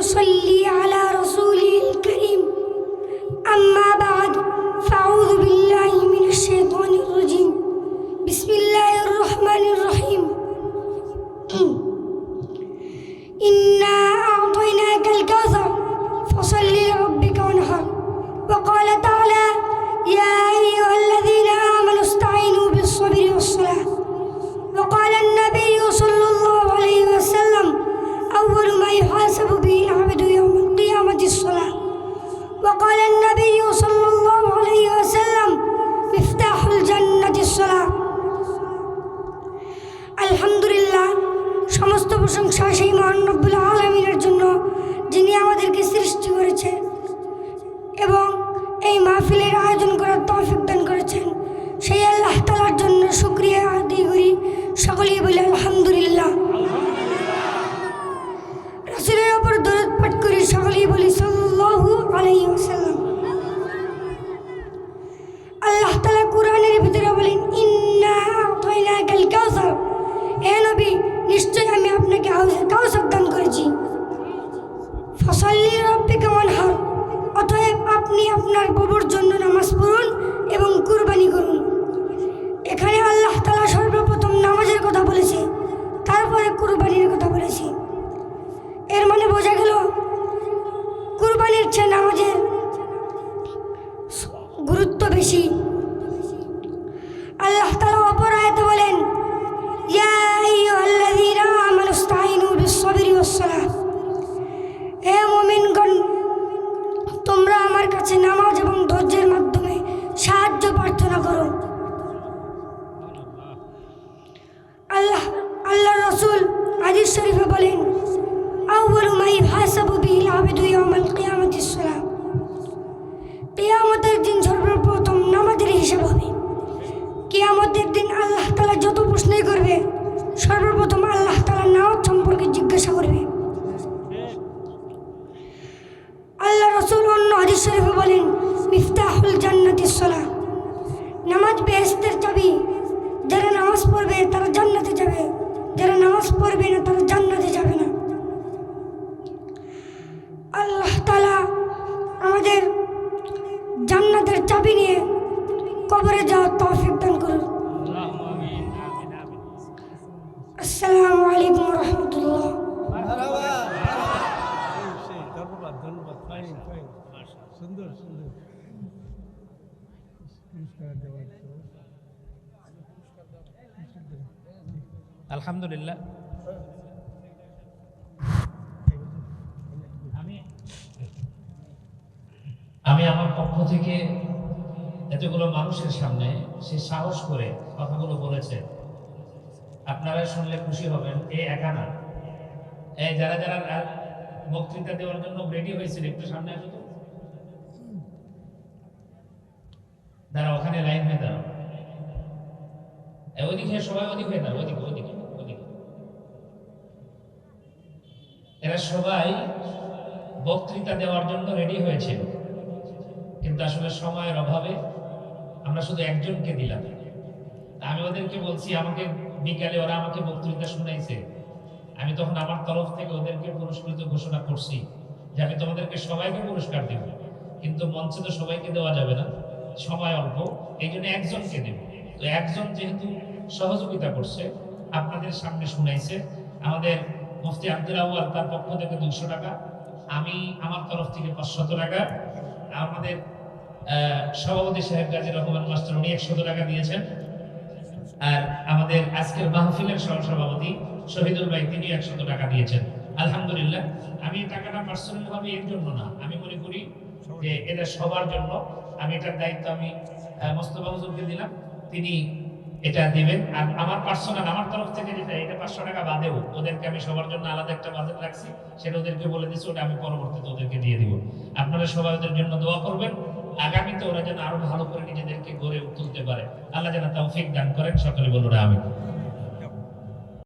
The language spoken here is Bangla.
ونصلي على رسوله الكريم أما بعد فأعوذ بالله من الشيطان الرجيم بسم الله الرحمن الرحيم إنا أعطيناك الكوثر فصل لربك وانحر وقال تعالى يا أيها الذين آمنوا استعينوا بالصبر والصلاة وقال النبي صلى الله عليه وسلم أول ما يحاسب به العبد يوم القيامة الصلاة وقال النبي صلى الله عليه وسلم مفتاح الجنة الصلاة الحمد لله সমস্ত প্রশংসা সেই মহান রব্বুল আলামিনের জন্য যিনি আমাদেরকে সৃষ্টি করেছেন এবং এই মাহফিলের আয়োজন করার তৌফিক দান করেছেন সেই আল্লাহ তাআলার জন্য শুকরিয়া আদায় করি সকলেই বলি আলহামদুলিল্লাহ রাসূলের উপর দরুদ পাঠ করি সকলেই বলি সাল্লাল্লাহু আলাইহি ওয়াসাল্লাম আল্লাহ তাআলা কোরআনের ভিতরে বলেন ইন্না আ'তাইনাকাল কাউসার হে নবী নিশ্চয় আমি আপনাকে কাউসার দান করেছি ফসল্লি রাব্বিকা ওয়ানহার অতএব আপনি আপনার প্রভুর জন্য নামাজ পড়ুন এবং কুরবানি করুন এখানে আল্লাহ তাআলা সর্বপ্রথম নামাজের কথা বলেছে তারপরে কুরবানির কথা বলেছে এর মানে বোঝা গেল কুরবানির চেয়ে নামাজের গুরুত্ব বেশি আল্লাহ তাআলা অপর আয়াতে বলেন ইয়া আইয়ুহাল্লাযীনা আমানু ইসতাঈনু বিস-সাবরি ওয়াস-সালাহ হে মুমিনগণ তোমরা আমার কাছে নামাজ এবং ধৈর্যের মাধ্যমে সাহায্য প্রার্থনা করো আল্লাহ রাসূল হাদিস শরীফে বলেন আউয়ালু মা ইউহাসাবু বিহিল আবদু ইয়াওমাল কিয়ামাতিস সালাহ কিয়ামতের দিন সর্বপ্রথম নামাজের হিসাব হবে কিয়ামতের দিন আল্লাহ তাআলা যত প্রশ্নই করবে সর্বপ্রথম আল্লাহ তাআলা নামাজ সম্পর্কে জিজ্ঞাসা করবে আল্লাহ রাসূল অন্য হাদিস শরীফে বলেন মিফতাহুল জান্নাতিস সালাহ নামাজ বেহেশতের চাবি যারা নামাজ পড়বে তারা জান্নাতে যাবে যারা নামাজ পড়বে না তারা জান্নাতে যাবে না আল্লাহ তাআলা আমাদের জান্নাতের চাবি নিয়ে কবরে যাওয়ার তৌফিক দান করুন আসসালামু আলাইকুম ওয়া রাহমাতুল্লাহ সুন্দর সুন্দর আলহামদুলিল্লাহ আমি আমার পক্ষ থেকে এতগুলো মানুষের সামনে সে সাহস করে কথাগুলো বলেছে আপনারা শুনলে খুশি হবেন এই একা না এই যারা যারা বক্তৃতা দেওয়ার জন্য রেডি হয়েছিল একটু সামনে আসো তো দাঁড়া ওখানে লাইন হয়ে দাঁড়াও ওইদিকে সবাই ওদিক হয়ে দাঁড়াও ওদিকে ওদিকে ওদিকে এরা সবাই বক্তৃতা দেওয়ার জন্য রেডি হয়েছিল কিন্তু আসলে সময়ের অভাবে আমরা শুধু একজনকে দিলাম আমি ওদেরকে বলছি আমাকে বিকালে ওরা আমাকে বক্তৃতা শুনাইছে আমি তখন আমার তরফ থেকে ওদেরকে পুরস্কৃত ঘোষণা করছি যে আমি তোমাদেরকে সবাইকে পুরস্কার দেব কিন্তু মঞ্চে তো সবাইকে দেওয়া যাবে না সময় অল্প এই জন্য একজনকে দেব তো একজন যেহেতু সহযোগিতা করছে আপনাদের সামনে শুনাইছে আমাদের মুফতি আব্দুল আউয়াল তার পক্ষ থেকে 200 টাকা আমি আমার তরফ থেকে 500 টাকা আমাদের সভাপতি সাহেব গাজী রহমান মাস্টার উনি 100 টাকা দিয়েছেন আর আমাদের আজকের মাহফিলের সহসভাপতি শহীদুল ভাই তিনি 100 টাকা দিয়েছেন আলহামদুলিল্লাহ আমি টাকাটা পার্সোনাল ভাবে এর জন্য না আমি মনে করি যে এটা সবার জন্য আমি এটার দায়িত্ব আমি মোস্তফা হুজুরকে দিলাম তিনি এটা দিবেন আর আমার পার্সোনাল আমার তরফ থেকে যেটা এটা 500 টাকা বাদেও ওদেরকে আমি সবার জন্য আলাদা একটা বাজেট রাখছি সেটা ওদেরকে বলে দিচ্ছি ওটা আমি পরবর্তীতে ওদেরকে দিয়ে দিব আপনারা সবাই ওদের জন্য দোয়া করবেন আগামীতে ওরা যেন আরো ভালো করে নিজেদেরকে গড়ে তুলতে পারে আল্লাহ যেন তৌফিক দান করেন সকলে বলুন আমিন